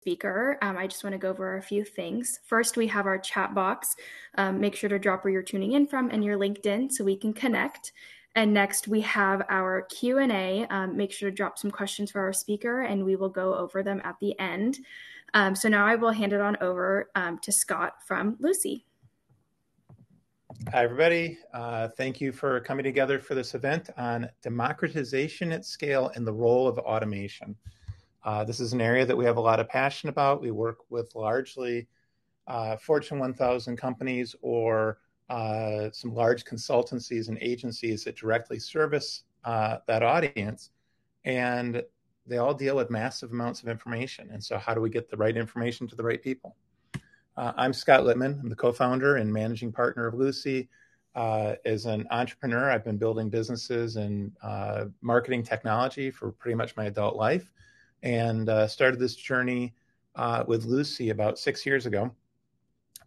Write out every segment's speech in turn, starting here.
speaker, I just want to go over a few things. First, we have our chat box. Make sure to drop where you're tuning in from and your LinkedIn so we can connect. And next, we have our Q&A. Make sure to drop some questions for our speaker, and we will go over them at the end. So now I will hand it on over to Scott from Lucy. Hi, everybody. Thank you for coming together for this event on democratization at scale and the role of automation. This is an area that we have a lot of passion about. We work with largely Fortune 1000 companies or some large consultancies and agencies that directly service that audience. And they all deal with massive amounts of information. And so how do we get the right information to the right people? I'm Scott Littman. I'm the co-founder and managing partner of Lucy. As an entrepreneur, I've been building businesses in marketing technology for pretty much my adult life, and started this journey with Lucy about 6 years ago.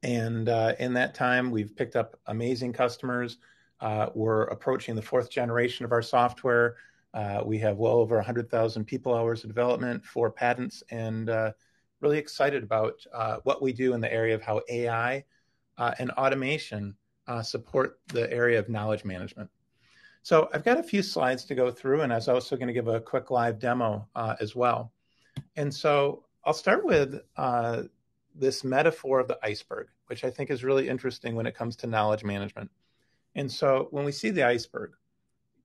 And in that time, we've picked up amazing customers. We're approaching the 4th generation of our software. We have well over 100,000 people hours of development, 4 patents, and really excited about what we do in the area of how AI and automation support the area of knowledge management. So I've got a few slides to go through, and I was also going to give a quick live demo as well. And so I'll start with this metaphor of the iceberg, which I think is really interesting when it comes to knowledge management. And so when we see the iceberg,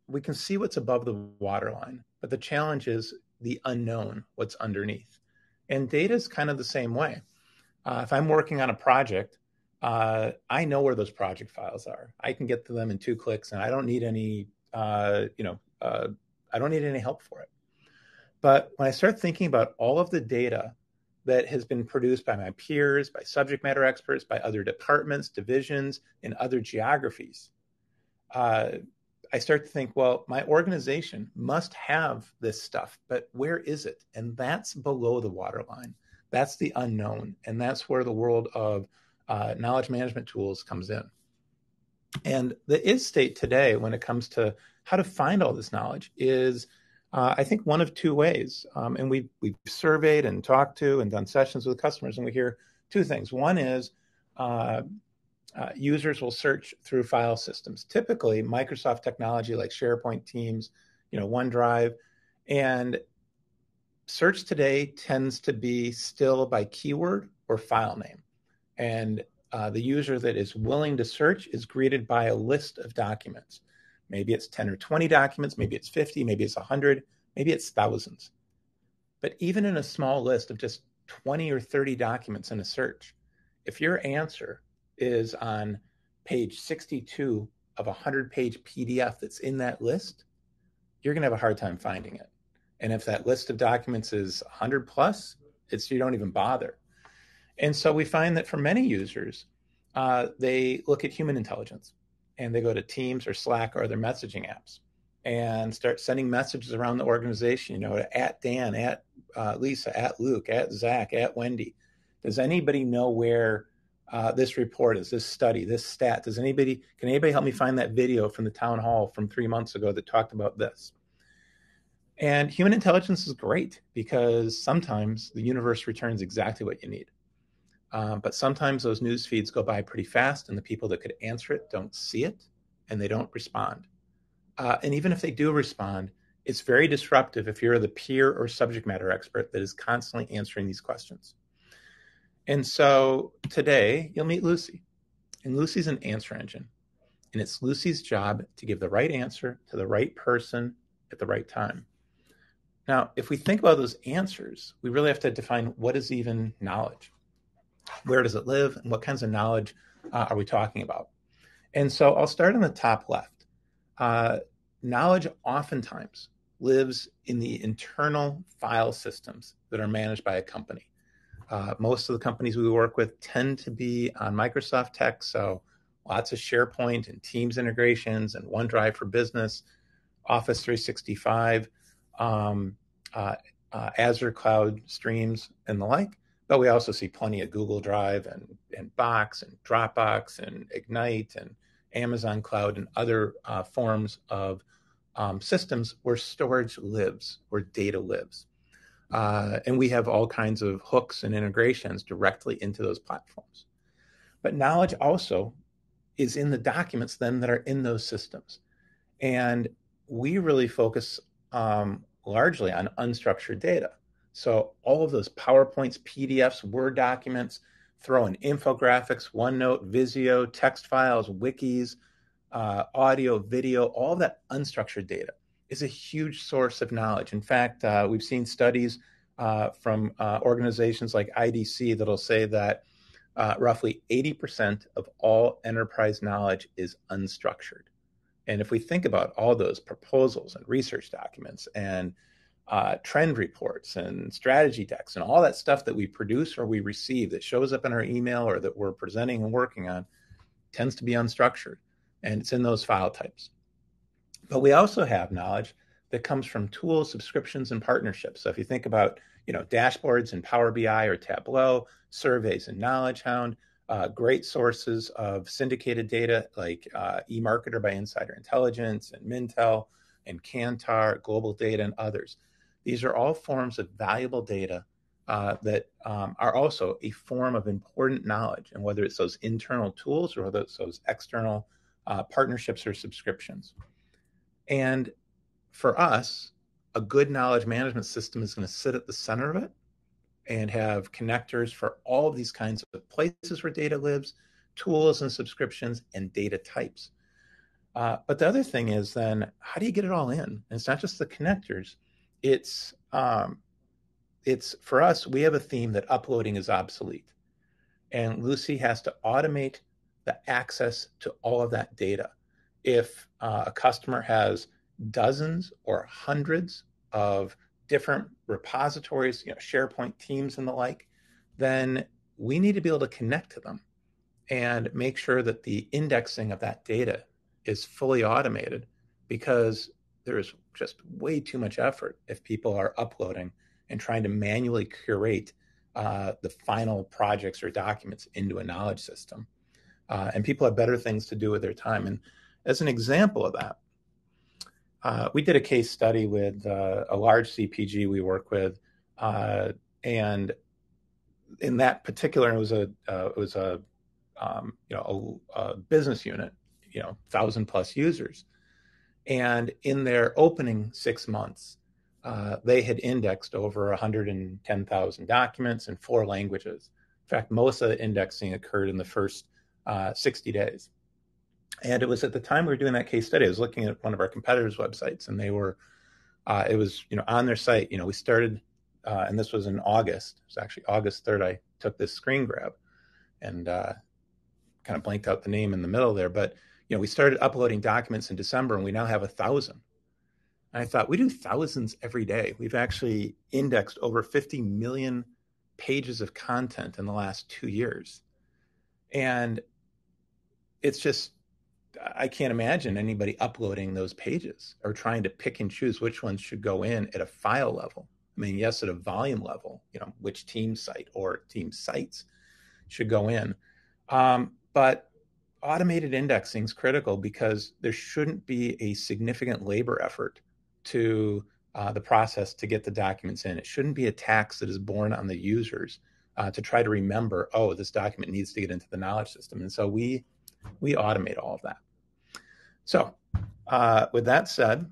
we can see what's above the waterline, but the challenge is the unknown, what's underneath. And data is kind of the same way. If I'm working on a project, I know where those project files are. I can get to them in 2 clicks, and I don't need any, I don't need any help for it. But when I start thinking about all of the data that has been produced by my peers, by subject matter experts, by other departments, divisions, and other geographies, I start to think, well, my organization must have this stuff, but where is it? And that's below the waterline. That's the unknown. And that's where the world of knowledge management tools comes in. And the is state today, when it comes to how to find all this knowledge, is I think one of 2 ways. And we've surveyed and talked to and done sessions with customers, and we hear 2 things. One is users will search through file systems, typically Microsoft technology like SharePoint, Teams, OneDrive. And search today tends to be still by keyword or file name. And the user that is willing to search is greeted by a list of documents. Maybe it's 10 or 20 documents, maybe it's 50, maybe it's 100, maybe it's thousands. But even in a small list of just 20 or 30 documents in a search, if your answer is on page 62 of a 100-page PDF that's in that list, you're going to have a hard time finding it. And if that list of documents is 100 plus, you don't even bother. And so we find that for many users, they look at human intelligence, and they go to Teams or Slack or other messaging apps and start sending messages around the organization, to at Dan, at Lisa, at Luke, at Zach, at Wendy. Does anybody know where this report is, this study, this stat? Can anybody help me find that video from the town hall from 3 months ago that talked about this? And human intelligence is great because sometimes the universe returns exactly what you need. But sometimes those news feeds go by pretty fast, and the people that could answer it don't see it, and they don't respond. And even if they do respond, it's very disruptive if you're the peer or subject matter expert that is constantly answering these questions. And so today you'll meet Lucy, and Lucy's an answer engine, and it's Lucy's job to give the right answer to the right person at the right time. Now, if we think about those answers, we really have to define what is even knowledge. Where does it live, and what kinds of knowledge are we talking about? And so I'll start on the top left. Knowledge oftentimes lives in the internal file systems that are managed by a company. Most of the companies we work with tend to be on Microsoft tech, so lots of SharePoint and Teams integrations and OneDrive for Business, Office 365, Azure Cloud Streams, and the like. But we also see plenty of Google Drive and Box and Dropbox and Ignite and Amazon Cloud and other forms of systems where storage lives, where data lives. And we have all kinds of hooks and integrations directly into those platforms. But knowledge also is in the documents then that are in those systems. And we really focus largely on unstructured data. So all of those PowerPoints, PDFs, Word documents, throw in infographics, OneNote, Visio, text files, wikis, audio, video, all of that unstructured data is a huge source of knowledge. In fact, we've seen studies from organizations like IDC that'll say that roughly 80% of all enterprise knowledge is unstructured. And if we think about all those proposals and research documents and trend reports and strategy decks and all that stuff that we produce or we receive that shows up in our email or that we're presenting and working on tends to be unstructured, and it's in those file types. But we also have knowledge that comes from tools, subscriptions, and partnerships. So if you think about dashboards in Power BI or Tableau, surveys in Knowledge Hound, great sources of syndicated data like eMarketer by Insider Intelligence and Mintel and Kantar, Global Data, and others. These are all forms of valuable data that are also a form of important knowledge, and whether it's those internal tools or whether it's those external partnerships or subscriptions. And for us, a good knowledge management system is going to sit at the center of it and have connectors for all of these kinds of places where data lives, tools and subscriptions, and data types. But the other thing is then, how do you get it all in? And it's not just the connectors. It's for us, we have a theme that uploading is obsolete. And Lucy has to automate the access to all of that data. If a customer has dozens or hundreds of different repositories, SharePoint teams and the like, then we need to be able to connect to them and make sure that the indexing of that data is fully automated, because there is just way too much effort if people are uploading and trying to manually curate the final projects or documents into a knowledge system. And people have better things to do with their time. And as an example of that, we did a case study with a large CPG we work with, and in that particular, it was a business unit, 1,000+ users, and in their opening 6 months, they had indexed over 110,000 documents in 4 languages. In fact, most of the indexing occurred in the first 60 days. And it was at the time we were doing that case study, I was looking at one of our competitors' websites, and they were, it was, on their site, we started, and this was in August. It was actually August 3rd. I took this screen grab and kind of blanked out the name in the middle there. But, we started uploading documents in December, and we now have 1,000. And I thought, we do thousands every day. We've actually indexed over 50 million pages of content in the last 2 years. And it's just, I can't imagine anybody uploading those pages or trying to pick and choose which ones should go in at a file level. I mean, yes, at a volume level, which team site or team sites should go in. But automated indexing is critical, because there shouldn't be a significant labor effort to the process to get the documents in. It shouldn't be a tax that is borne on the users to try to remember, oh, this document needs to get into the knowledge system. And so we automate all of that. So with that said,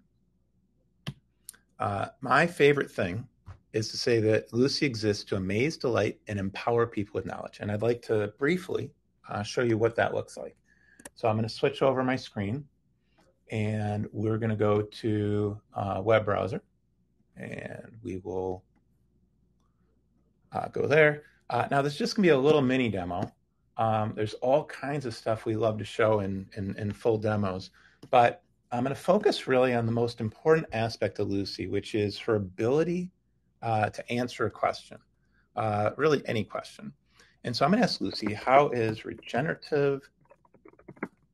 my favorite thing is to say that Lucy exists to amaze, delight, and empower people with knowledge. And I'd like to briefly show you what that looks like. So I'm going to switch over my screen, and we're going to go to a web browser, and we will go there. Now, this is just going to be a little mini demo. There's all kinds of stuff we love to show in full demos, but I'm going to focus really on the most important aspect of Lucy, which is her ability to answer a question, really any question. And so I'm going to ask Lucy, how is regenerative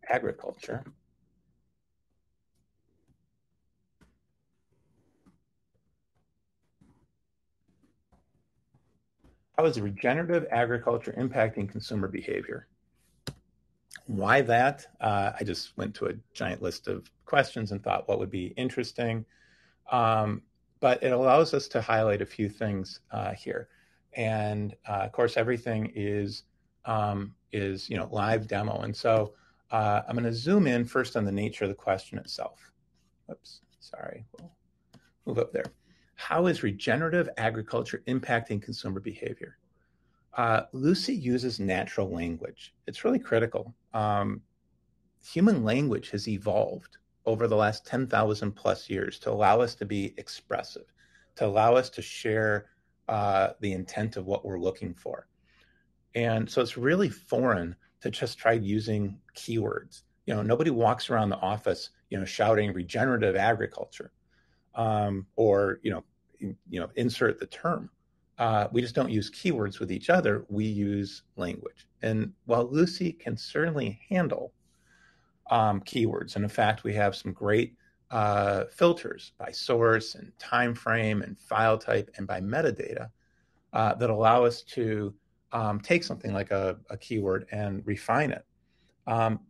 agriculture impacting consumer behavior? Why that? I just went to a giant list of questions and thought what would be interesting. But but it allows us to highlight a few things here. And of course, everything is live demo. And so I'm going to zoom in first on the nature of the question itself. Oops, sorry, we'll move up there. How is regenerative agriculture impacting consumer behavior? Lucy uses natural language. It's really critical. Human language has evolved over the last 10,000 plus years to allow us to be expressive, to allow us to share the intent of what we're looking for. And so it's really foreign to just try using keywords. Nobody walks around the office, shouting regenerative agriculture, or insert the term. We just don't use keywords with each other. We use language. And while Lucy can certainly handle keywords, and in fact, we have some great filters by source and time frame and file type and by metadata that allow us to take something like a keyword and refine it.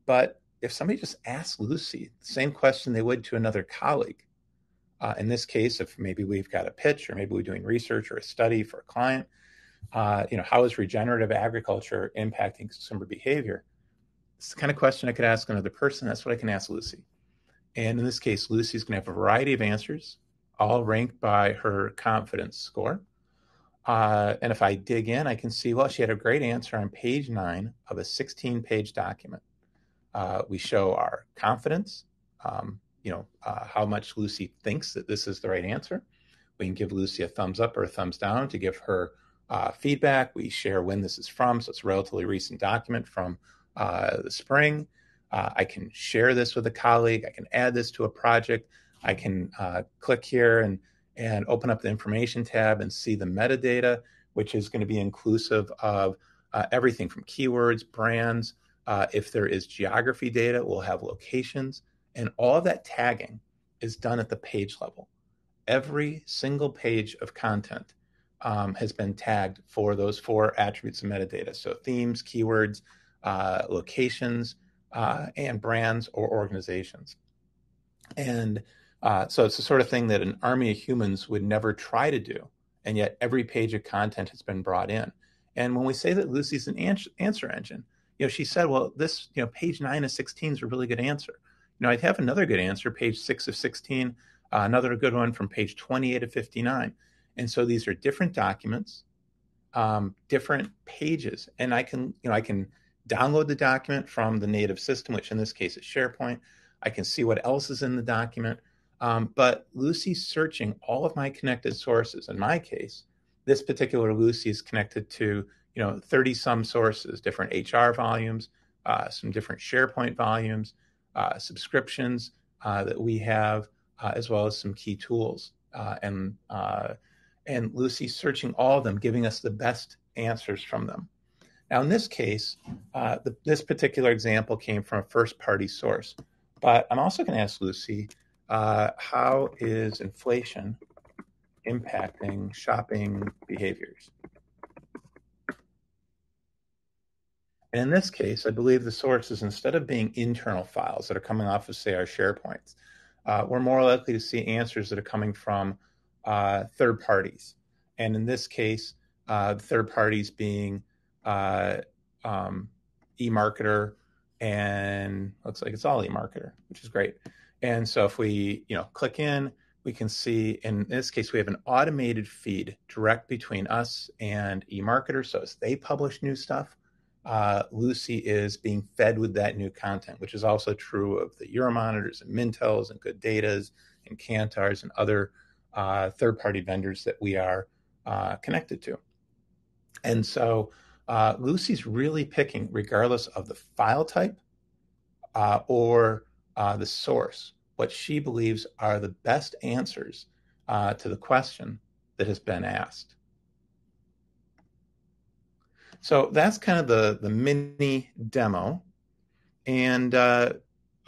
But if somebody just asks Lucy the same question they would to another colleague, in this case, if maybe we've got a pitch or maybe we're doing research or a study for a client, how is regenerative agriculture impacting consumer behavior? It's the kind of question I could ask another person. That's what I can ask Lucy. And in this case, Lucy's going to have a variety of answers, all ranked by her confidence score. And if I dig in, I can see, well, she had a great answer on page 9 of a 16-page document. We show our confidence, how much Lucy thinks that this is the right answer. We can give Lucy a thumbs up or a thumbs down to give her feedback. We share when this is from, so it's a relatively recent document from the spring. I can share this with a colleague. I can add this to a project. I can click here and open up the information tab and see the metadata, which is going to be inclusive of everything from keywords, brands. If there is geography data, we'll have locations. And all of that tagging is done at the page level. Every single page of content has been tagged for those 4 attributes of metadata. So themes, keywords, locations, and brands or organizations. And so it's the sort of thing that an army of humans would never try to do. And yet every page of content has been brought in. And when we say that Lucy's an answer engine, she said, well, this, page 9 of 16 is a really good answer. I'd have another good answer, page 6 of 16, another good one from page 28 of 59. And so these are different documents, different pages. And I can download the document from the native system, which in this case is SharePoint. I can see what else is in the document. But Lucy's searching all of my connected sources. In my case, this particular Lucy is connected to 30 some sources, different HR volumes, some different SharePoint volumes, subscriptions that we have, as well as some key tools. And Lucy's searching all of them, giving us the best answers from them. Now, in this case, this particular example came from a first-party source. But I'm also going to ask Lucy, how is inflation impacting shopping behaviors? And in this case, I believe the sources, instead of being internal files that are coming off of, say, our SharePoints, we're more likely to see answers that are coming from third parties. And in this case, third parties being eMarketer, and looks like it's all eMarketer, which is great. And so if we click in, we can see, in this case, we have an automated feed direct between us and eMarketer. So as they publish new stuff, Lucy is being fed with that new content, which is also true of the Euromonitors and Mintels and Good Datas and Kantars and other third-party vendors that we are connected to. And so Lucy's really picking, regardless of the file type or the source, what she believes are the best answers to the question that has been asked. So that's kind of the mini demo. And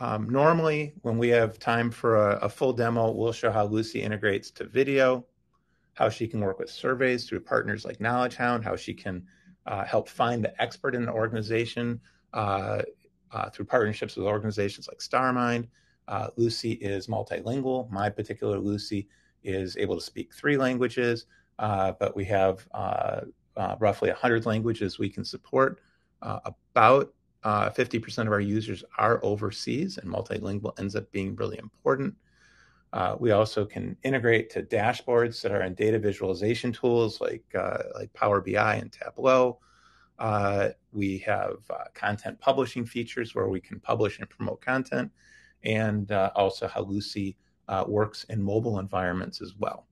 normally when we have time for a full demo, we'll show how Lucy integrates to video, how she can work with surveys through partners like Knowledge Hound, how she can help find the expert in an organization through partnerships with organizations like StarMind. Lucy is multilingual. My particular Lucy is able to speak 3 languages, but we have roughly 100 languages we can support. About 50% of our users are overseas, and multilingual ends up being really important. We also can integrate to dashboards that are in data visualization tools like Power BI and Tableau. We have content publishing features where we can publish and promote content, and also how Lucy works in mobile environments as well.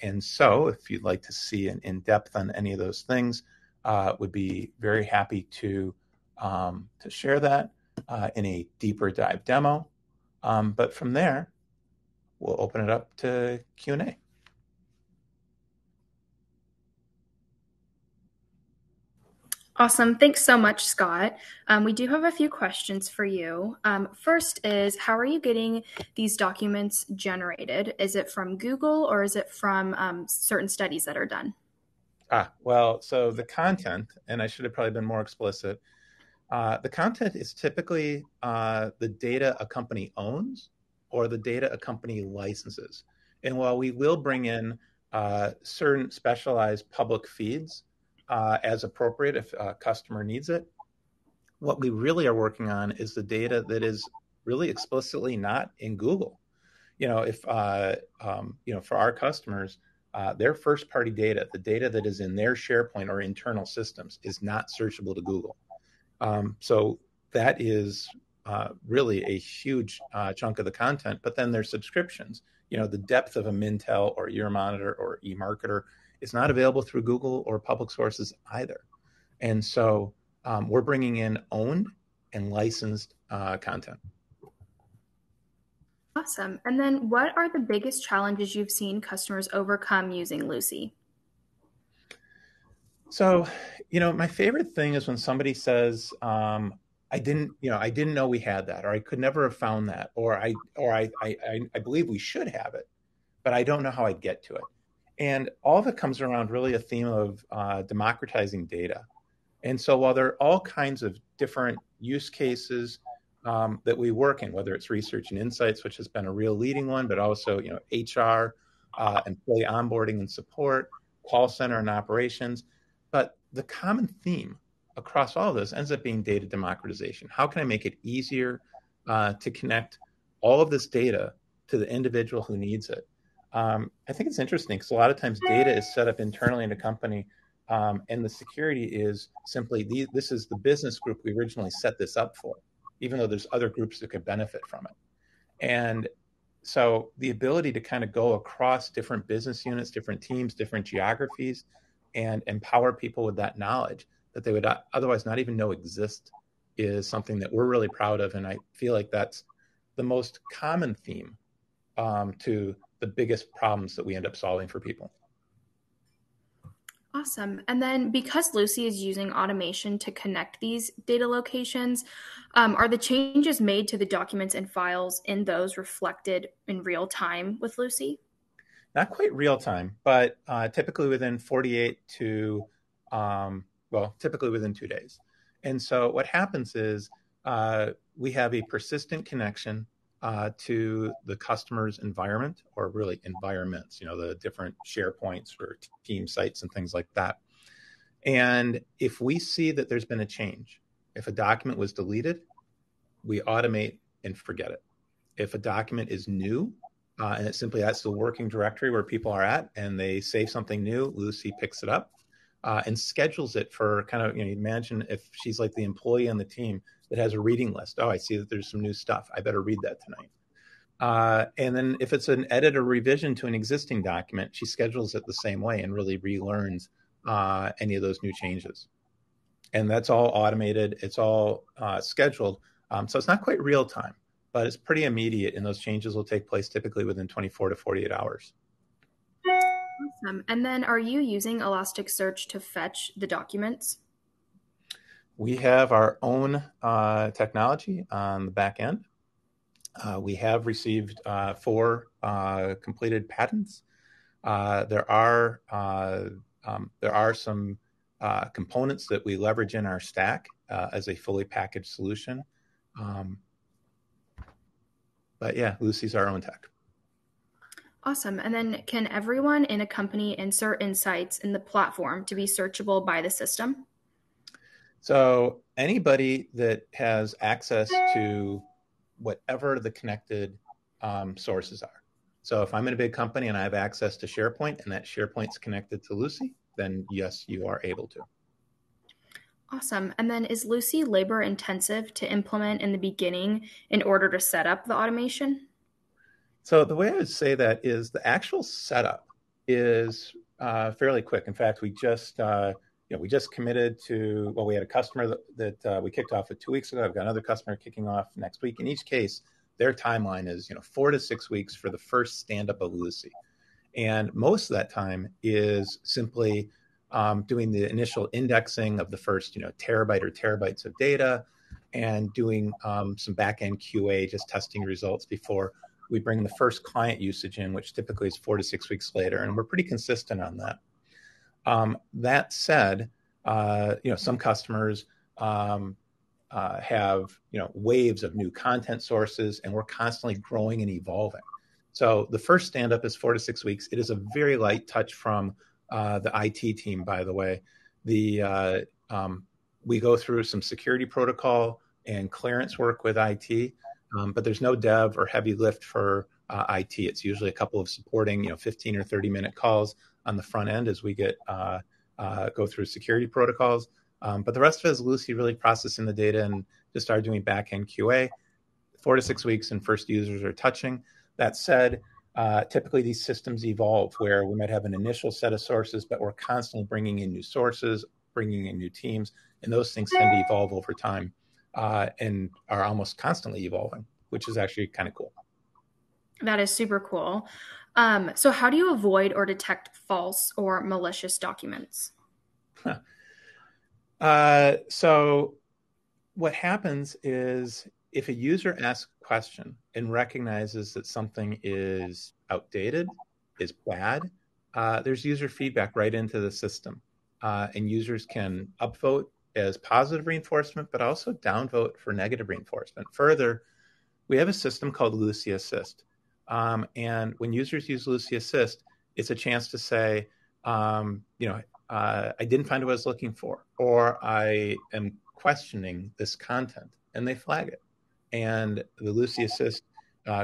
And so if you'd like to see an in-depth on any of those things, would be very happy to share that in a deeper dive demo. But from there, we'll open it up to Q&A. Awesome. Thanks so much, Scott. We do have a few questions for you. First is, how are you getting these documents generated? Is it from Google or is it from certain studies that are done? Well, so the content, and I should have probably been more explicit, the content is typically the data a company owns or the data a company licenses. And while we will bring in certain specialized public feeds as appropriate if a customer needs it, what we really are working on is the data that is really explicitly not in Google. If for our customers, their first party data, the data that is in their SharePoint or internal systems, is not searchable to Google. So that is really a huge chunk of the content. But then there's subscriptions. The depth of a Mintel or Euromonitor or eMarketer is not available through Google or public sources either. And so we're bringing in owned and licensed content. Awesome. And then what are the biggest challenges you've seen customers overcome using Lucy? So, my favorite thing is when somebody says, I didn't know we had that, or I could never have found that, or I believe we should have it, but I don't know how I'd get to it. And all of it comes around really a theme of democratizing data. And so while there are all kinds of different use cases that we work in, whether it's research and insights, which has been a real leading one, but also HR, employee onboarding and support, call center and operations. But the common theme across all of this ends up being data democratization. How can I make it easier to connect all of this data to the individual who needs it? I think it's interesting because a lot of times data is set up internally in a company, and the security is simply this is the business group we originally set this up for, even though there's other groups that could benefit from it. And so the ability to kind of go across different business units, different teams, different geographies, and empower people with that knowledge that they would otherwise not even know exist is something that we're really proud of. And I feel like that's the most common theme to the biggest problems that we end up solving for people. Awesome. And then because Lucy is using automation to connect these data locations, are the changes made to the documents and files in those reflected in real time with Lucy? Not quite real time, but typically within 48 to, typically within 2 days. And so what happens is we have a persistent connection to the customer's environment, or really environments, the different SharePoints or team sites and things like that. And if we see that there's been a change, if a document was deleted, we automate and forget it. If a document is new, and it's simply that's the working directory where people are at, and they save something new, Lucy picks it up and schedules it for kind of, imagine if she's like the employee on the team that has a reading list. Oh, I see that there's some new stuff. I better read that tonight. And then if it's an edit or revision to an existing document, she schedules it the same way and really relearns any of those new changes. And that's all automated. It's all scheduled. So it's not quite real time, but it's pretty immediate, and those changes will take place typically within 24 to 48 hours. Awesome. And then are you using Elasticsearch to fetch the documents? We have our own technology on the back end. We have received 4 completed patents. There are some components that we leverage in our stack as a fully packaged solution. But yeah, Lucy's our own tech. Awesome. And then can everyone in a company insert insights in the platform to be searchable by the system? So anybody that has access to whatever the connected sources are. So if I'm in a big company and I have access to SharePoint and that SharePoint's connected to Lucy, then yes, you are able to. Awesome. And then is Lucy labor intensive to implement in the beginning in order to set up the automation? So the way I would say that is the actual setup is fairly quick. In fact, we just committed to, well, we had a customer that we kicked off 2 weeks ago. I've got another customer kicking off next week. In each case, their timeline is 4 to 6 weeks for the first stand up of Lucy. And most of that time is simply doing the initial indexing of the first terabyte or terabytes of data and doing some back-end QA, just testing results before we bring the first client usage in, which typically is 4 to 6 weeks later. And we're pretty consistent on that. That said, some customers have waves of new content sources, and we're constantly growing and evolving. So the first stand up is 4 to 6 weeks. It is a very light touch from the IT team, by the way. We go through some security protocol and clearance work with IT, but there's no dev or heavy lift for IT. It's usually a couple of supporting 15 or 30-minute calls on the front end as we go through security protocols. But the rest of it is Lucy really processing the data and just start doing back-end QA. 4 to 6 weeks and first users are touching. That said, typically these systems evolve where we might have an initial set of sources, but we're constantly bringing in new sources, bringing in new teams, and those things tend to evolve over time and are almost constantly evolving, which is actually kind of cool. That is super cool. So how do you avoid or detect false or malicious documents? So what happens is if a user asks a question and recognizes that something is outdated, is bad, there's user feedback right into the system. And users can upvote as positive reinforcement, but also downvote for negative reinforcement. Further, we have a system called Lucy Assist. And when users use Lucy Assist, it's a chance to say, I didn't find what I was looking for, or I am questioning this content, and they flag it. And the Lucy Assist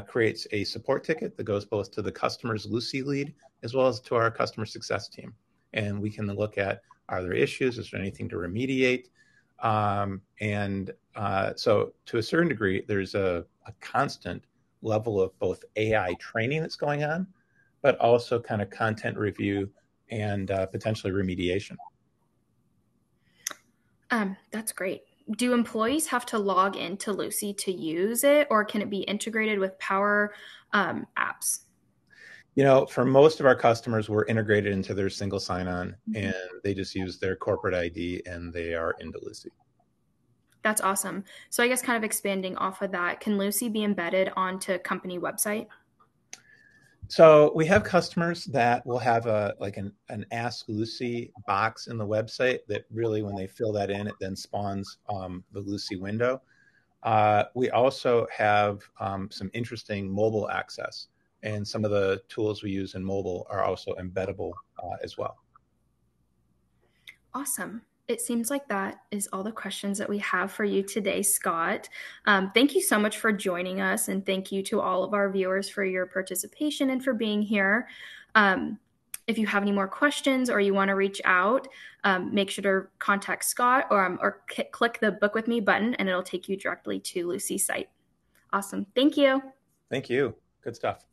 creates a support ticket that goes both to the customer's Lucy lead as well as to our customer success team. And we can look at, are there issues? Is there anything to remediate? So to a certain degree, there's a constant level of both AI training that's going on, but also kind of content review and potentially remediation. That's great. Do employees have to log into Lucy to use it, or can it be integrated with Power apps? For most of our customers, we're integrated into their single sign-on, and they just use their corporate ID, and they are into Lucy. That's awesome. So I guess kind of expanding off of that, can Lucy be embedded onto company website? So we have customers that will have an Ask Lucy box in the website that really, when they fill that in, it then spawns the Lucy window. We also have some interesting mobile access, and some of the tools we use in mobile are also embeddable as well. Awesome. It seems like that is all the questions that we have for you today, Scott. Thank you so much for joining us, and thank you to all of our viewers for your participation and for being here. If you have any more questions or you want to reach out, make sure to contact Scott or click the Book With Me button, and it'll take you directly to Lucy's site. Awesome. Thank you. Thank you. Good stuff.